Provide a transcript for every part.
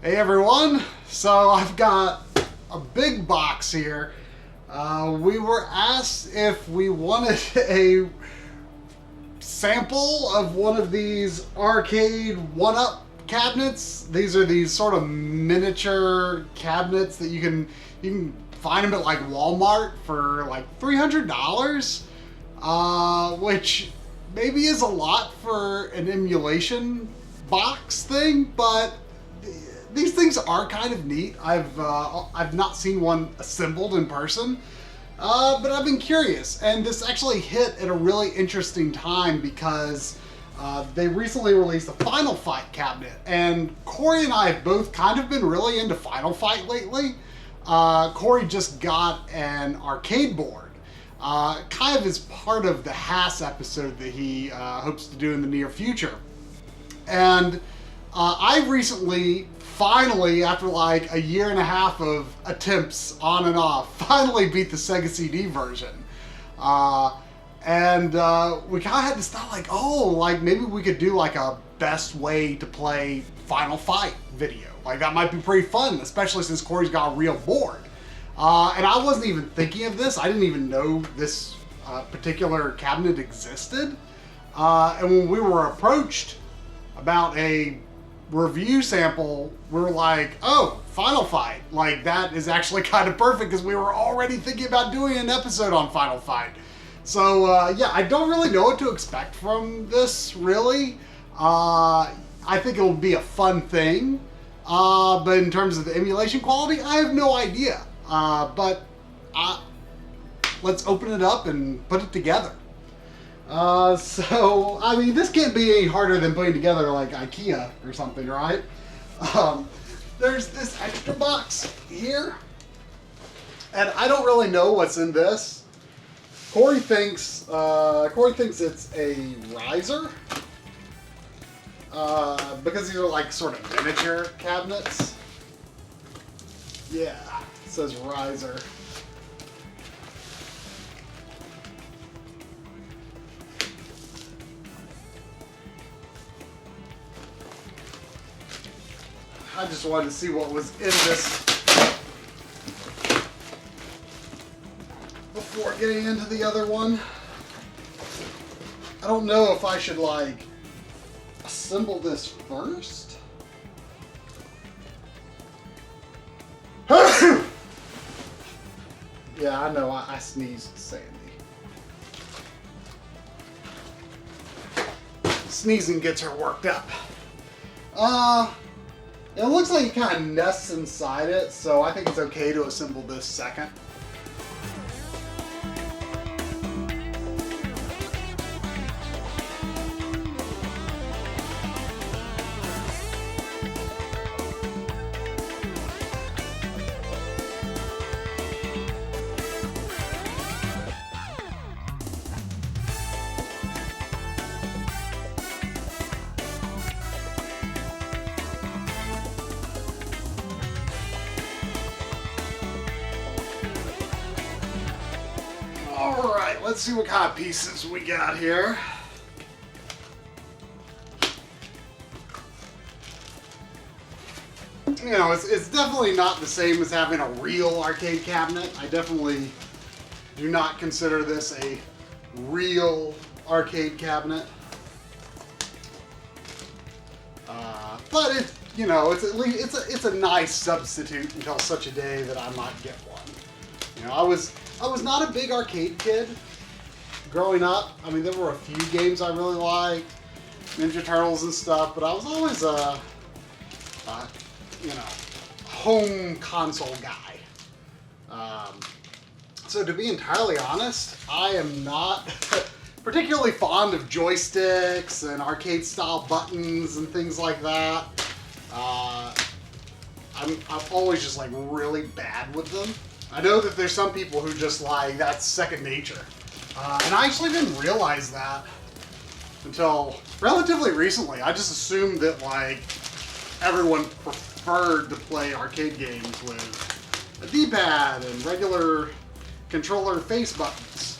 Hey everyone, so I've got a big box here. We were asked if we wanted a sample of one of these arcade one-up cabinets. These are these sort of miniature cabinets that you can find them at like Walmart for like $300, which maybe is a lot for an emulation box thing, but these things are kind of neat. I've not seen one assembled in person, but I've been curious, and this actually hit at a really interesting time because they recently released a Final Fight cabinet, and Coury and I have both kind of been really into Final Fight lately. Coury just got an arcade board, kind of as part of the Haas episode that he hopes to do in the near future. And I recently, finally, after like a year and a half of attempts on and off, finally beat the Sega CD version. And we kind of had to start like, like maybe we could do like a best way to play Final Fight video. Like that might be pretty fun, especially since Coury's got a real board. And I wasn't even thinking of this. I didn't even know this particular cabinet existed. And when we were approached about a review sample, we were like, oh, Final Fight. Like that is actually kind of perfect because we were already thinking about doing an episode on Final Fight. So yeah, I don't really know what to expect from this, really. I think it'll be a fun thing. But in terms of the emulation quality, I have no idea. But let's open it up and put it together. So, I mean, this can't be any harder than putting together like IKEA or something, right? There's this extra box here, and I don't really know what's in this. Coury thinks it's a riser, because these are like sort of miniature cabinets. Yeah, it says riser. I just wanted to see what was in this before getting into the other one. I don't know if I should like assemble this first. Yeah, I know, I sneezed, Sandy. Sneezing gets her worked up. It looks like it kind of nests inside it, so I think it's okay to assemble this second. Alright, let's see what kind of pieces we got here. You know, it's definitely not the same as having a real arcade cabinet. I definitely do not consider this a real arcade cabinet. But it, you know, it's at least it's a nice substitute until such a day that I might get one. You know, I was not a big arcade kid growing up. I mean, there were a few games I really liked, Ninja Turtles and stuff, but I was always a you know, home console guy. So to be entirely honest, I am not particularly fond of joysticks and arcade style buttons and things like that. I'm always just like really bad with them. I know that there's some people who just like, that's second nature. And I actually didn't realize that until relatively recently. I just assumed that like everyone preferred to play arcade games with a D-pad and regular controller face buttons.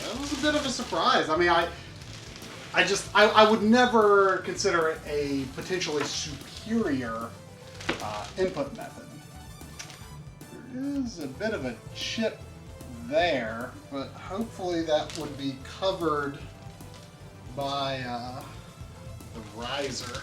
That was a bit of a surprise. I mean, I would never consider it a potentially superior input method. There is a bit of a chip there, but hopefully that would be covered by the riser.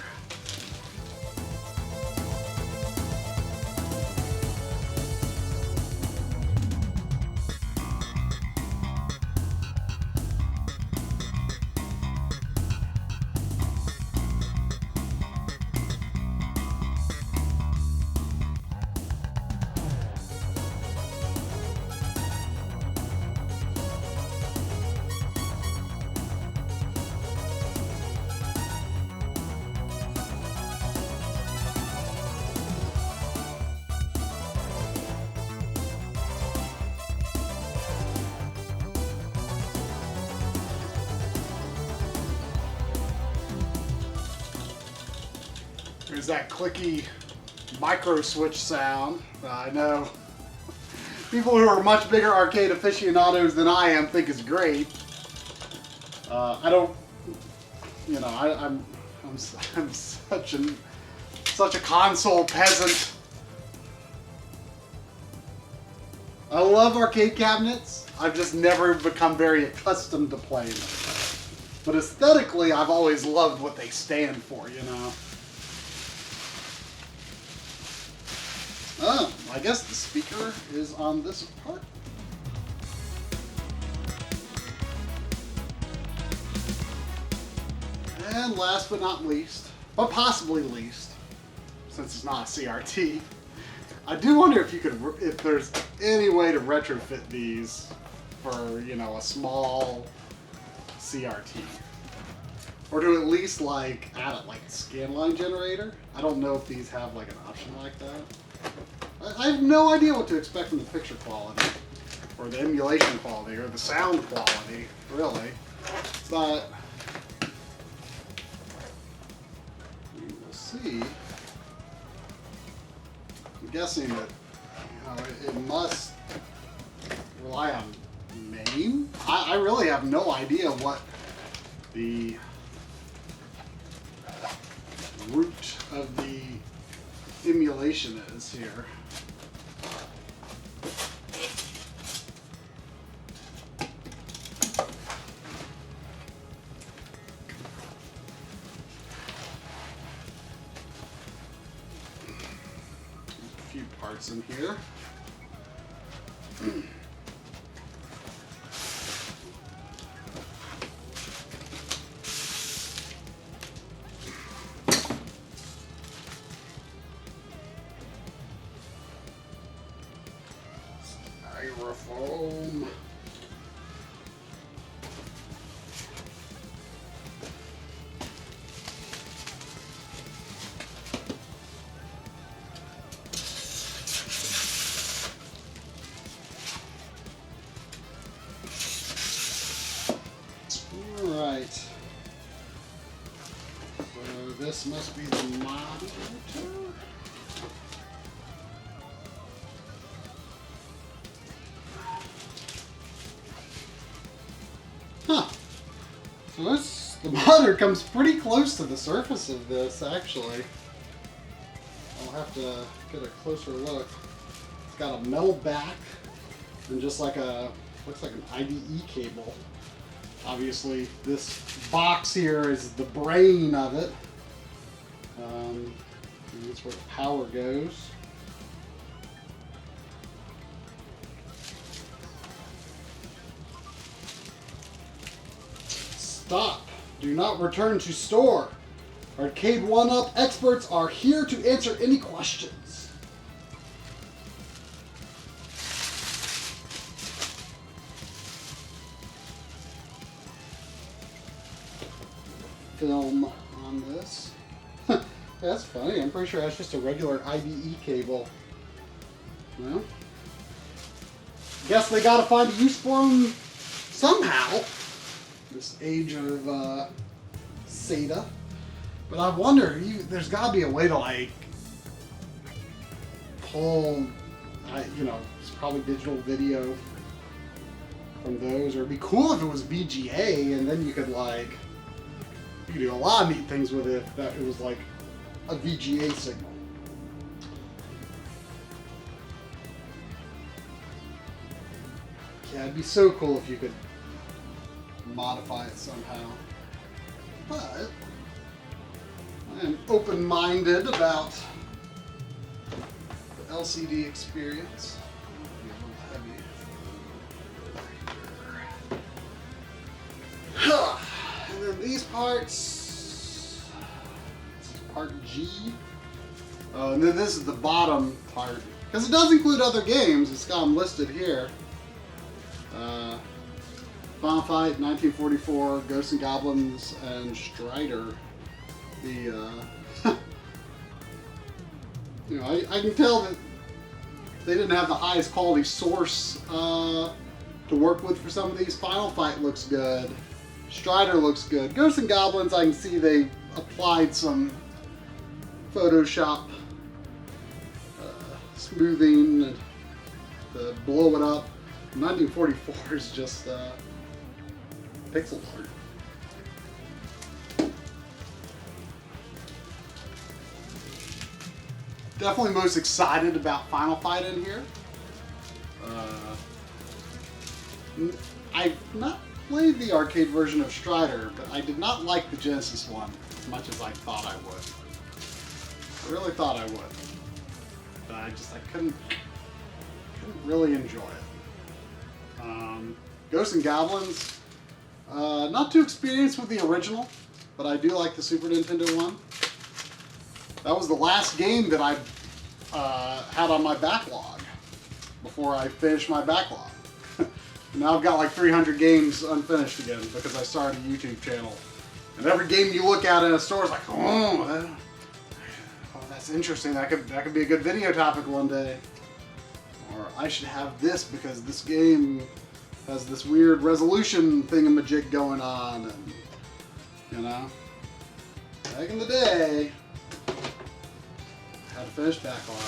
There's that clicky micro switch sound. I know people who are much bigger arcade aficionados than I am think is great. I don't, you know, I'm such a console peasant. I love arcade cabinets. I've just never become very accustomed to playing them. But aesthetically, I've always loved what they stand for, you know. Oh, I guess the speaker is on this part. And last but not least, but possibly least, since it's not a CRT, I do wonder if there's any way to retrofit these for, you know, a small CRT. Or to at least like add a scanline generator. I don't know if these have like an option like that. I have no idea what to expect from the picture quality, or the emulation quality, or the sound quality, really. But we will see. I'm guessing that, you know, it must rely on MAME. I really have no idea what the root of the emulation is here. A few parts in here. Styrofoam. Alright. So this must be the monitor. Huh. So the monitor comes pretty close to the surface of this, actually. I'll have to get a closer look. It's got a metal back and just like looks like an IDE cable. Obviously, this box here is the brain of it. And that's where the power goes. Stop. Do not return to store. Arcade 1-Up experts are here to answer any questions. Film on this. That's funny. I'm pretty sure that's just a regular IDE cable. Well, guess they gotta find a use for them somehow. This age of SATA. But I wonder, there's got to be a way to like pull, you know, it's probably digital video from those. Or it'd be cool if it was VGA, and then you could do a lot of neat things with it if that it was like a VGA signal. Yeah, it'd be so cool if you could modify it somehow. But I am open-minded about the LCD experience. And then these parts, this is part G. Oh, and then this is the bottom part, because it does include other games. It's got them listed here. Final Fight, 1944, Ghosts and Goblins, and Strider. The you know, I can tell that they didn't have the highest quality source to work with for some of these. Final Fight looks good. Strider looks good. Ghosts and Goblins, I can see they applied some Photoshop smoothing to blow it up. 1944 is just pixel art. Definitely most excited about Final Fight in here. I've not played the arcade version of Strider, but I did not like the Genesis one as much as I thought I would. I really thought I would. But I couldn't really enjoy it. Ghosts and Goblins, not too experienced with the original, but I do like the Super Nintendo one. That was the last game that I had on my backlog before I finished my backlog. Now I've got like 300 games unfinished again because I started a YouTube channel. And every game you look at in a store is like, oh, that's interesting. That could be a good video topic one day. Or I should have this because this game has this weird resolution thingamajig going on. And, you know, back in the day, I had a finished backlog.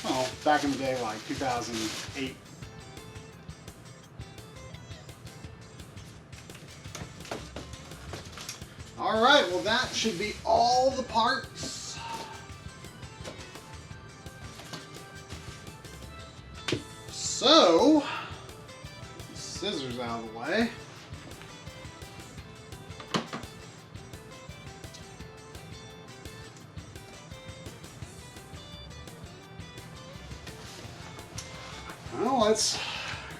Well, back in the day, like 2008. Alright, well that should be all the parts. So, scissors out of the way. Well, let's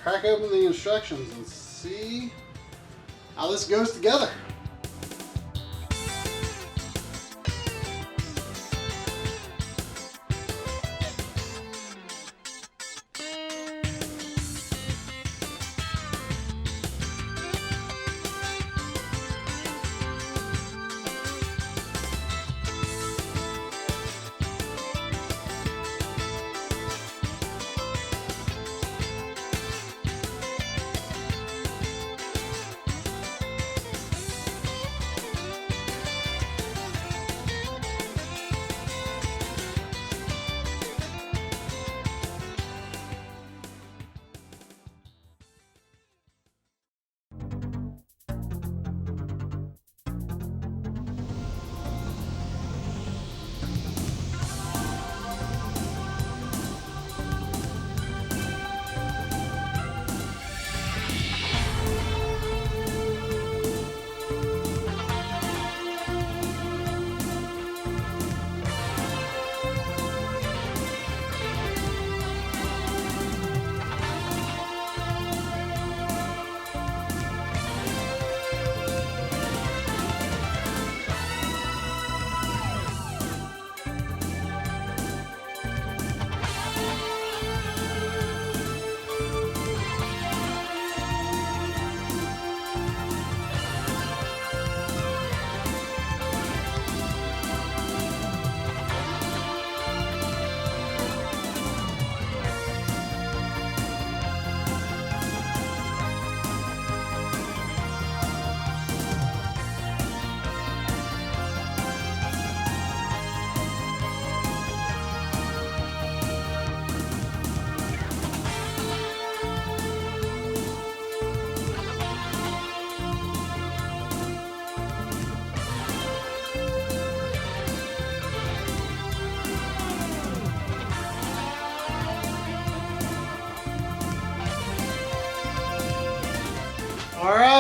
crack open the instructions and see how this goes together.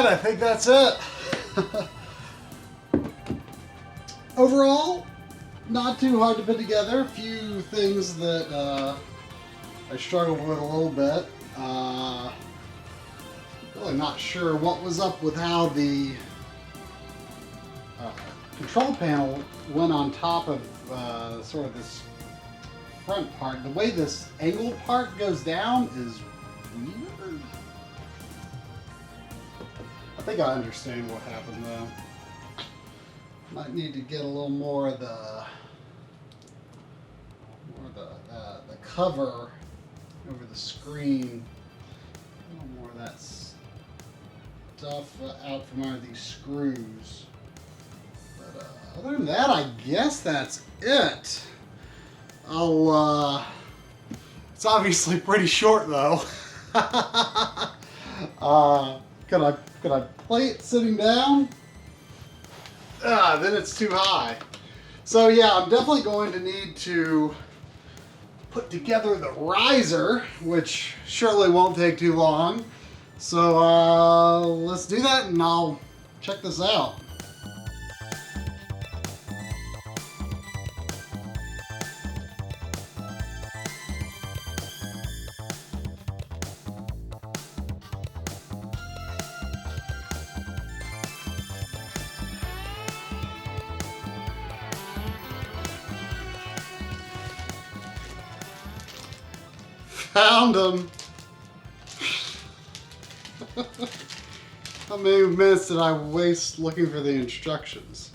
right, I think that's it. Overall, not too hard to put together. A few things that I struggled with a little bit. Really not sure what was up with how the control panel went on top of sort of this front part. The way this angled part goes down is weird. I think I understand what happened though. Might need to get a little more of the cover over the screen. A little more of that stuff out from under these screws. But other than that, I guess that's it. It's obviously pretty short though. Could I play it sitting down? Then it's too high. So yeah, I'm definitely going to need to put together the riser, which surely won't take too long. So let's do that and I'll check this out. Found them. How many minutes did I waste looking for the instructions?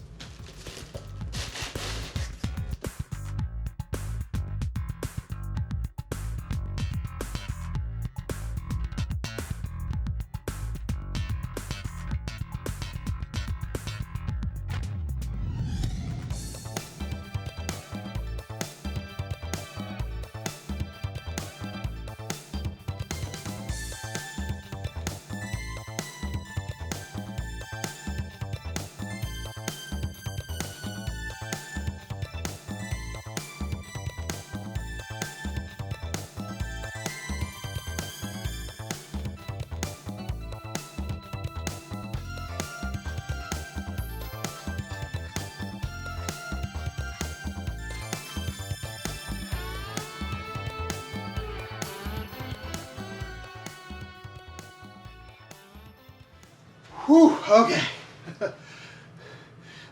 Whew, okay.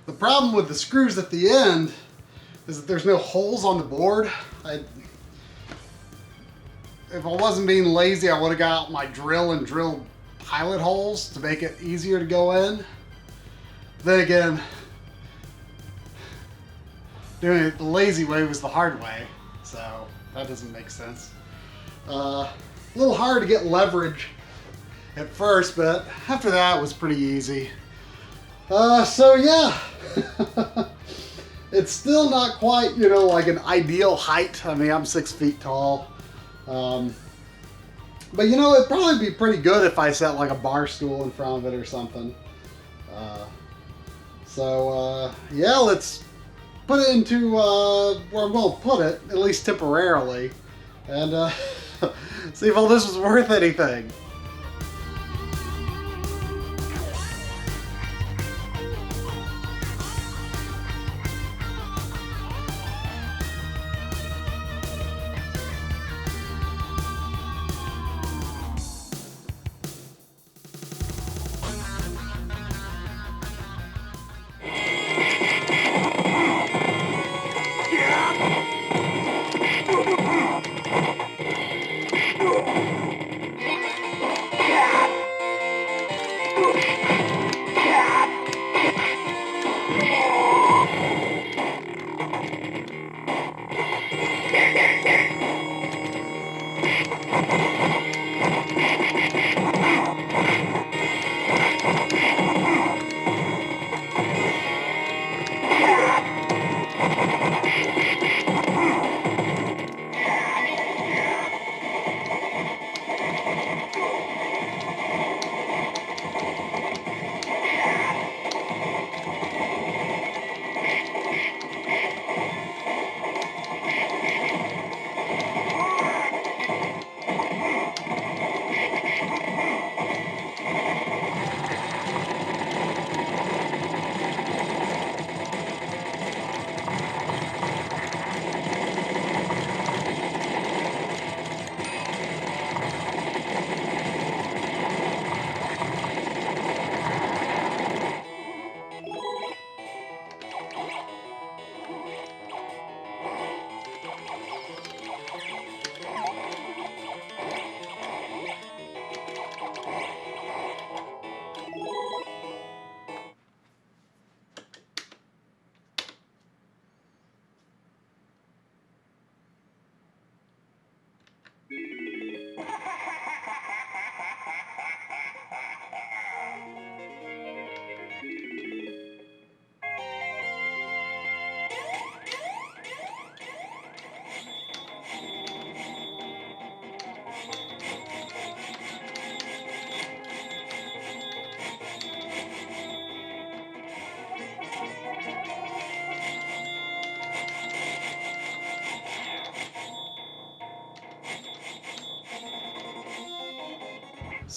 The problem with the screws at the end is that there's no holes on the board. If I wasn't being lazy, I would have got out my drill and drilled pilot holes to make it easier to go in. Then again, doing it the lazy way was the hard way, so that doesn't make sense. A little hard to get leverage at first, but after that it was pretty easy. So yeah, it's still not quite, you know, like an ideal height. I mean, I'm 6 feet tall. But you know, it'd probably be pretty good if I set like a bar stool in front of it or something. Yeah, let's put it into where I'm going to put it, at least temporarily, and see if all this was worth anything.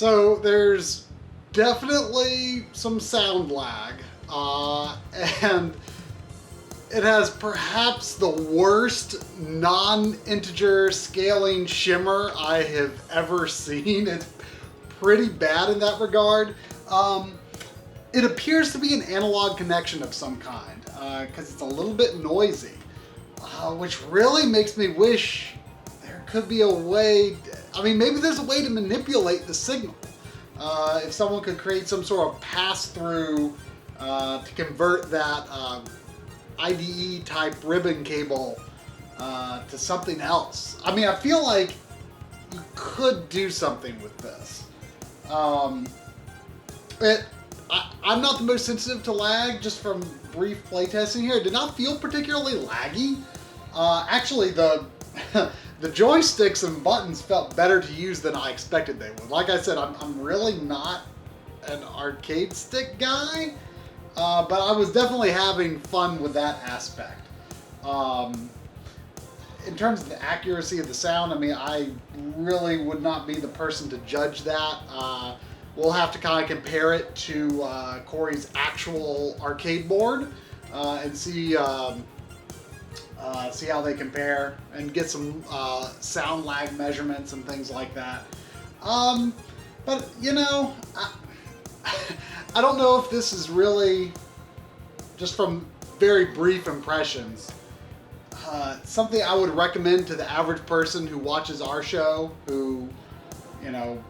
So there's definitely some sound lag, and it has perhaps the worst non-integer scaling shimmer I have ever seen. It's pretty bad in that regard. It appears to be an analog connection of some kind, because it's a little bit noisy, which really makes me wish there could be a way. I mean, maybe there's a way to manipulate the signal. If someone could create some sort of pass-through to convert that IDE type ribbon cable to something else. I mean, I feel like you could do something with this. I'm not the most sensitive to lag, just from brief playtesting here. It did not feel particularly laggy. Actually, the joysticks and buttons felt better to use than I expected they would. Like I said, I'm really not an arcade stick guy, but I was definitely having fun with that aspect. In terms of the accuracy of the sound, I mean, I really would not be the person to judge that. We'll have to kind of compare it to Coury's actual arcade board and see how they compare and get some sound lag measurements and things like that. But you know, I don't know if this is really, just from very brief impressions, something I would recommend to the average person who watches our show, who, you know,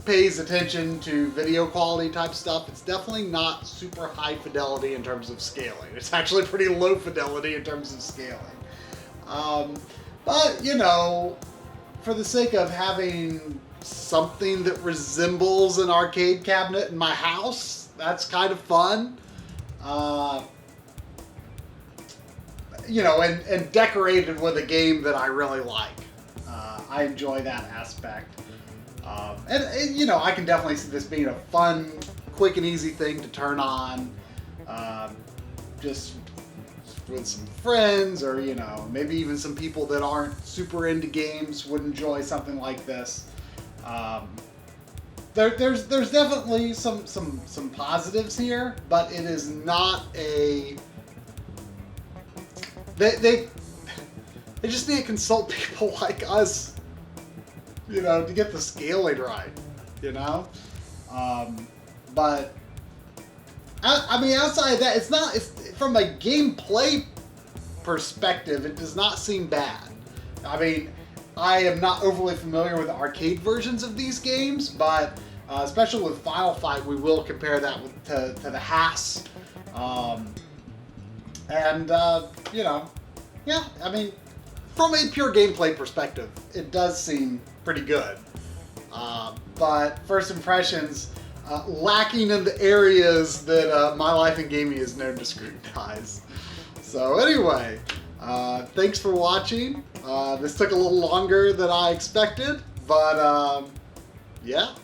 pays attention to video quality type stuff. It's definitely not super high fidelity in terms of scaling. It's actually pretty low fidelity in terms of scaling. But, you know, for the sake of having something that resembles an arcade cabinet in my house, that's kind of fun. You know, and decorated with a game that I really like. I enjoy that aspect. And, you know, I can definitely see this being a fun, quick and easy thing to turn on, just with some friends, or, you know, maybe even some people that aren't super into games would enjoy something like this. There's definitely some positives here, but it is not a. They just need to consult people like us, you know, to get the scaling right, you know? But, I mean, outside of that, it's from a gameplay perspective, it does not seem bad. I mean, I am not overly familiar with the arcade versions of these games, but especially with Final Fight, we will compare that to the HAS. You know, yeah, I mean, from a pure gameplay perspective, it does seem pretty good. But first impressions, lacking in the areas that My Life in Gaming is known to scrutinize. So anyway, thanks for watching. This took a little longer than I expected, but yeah.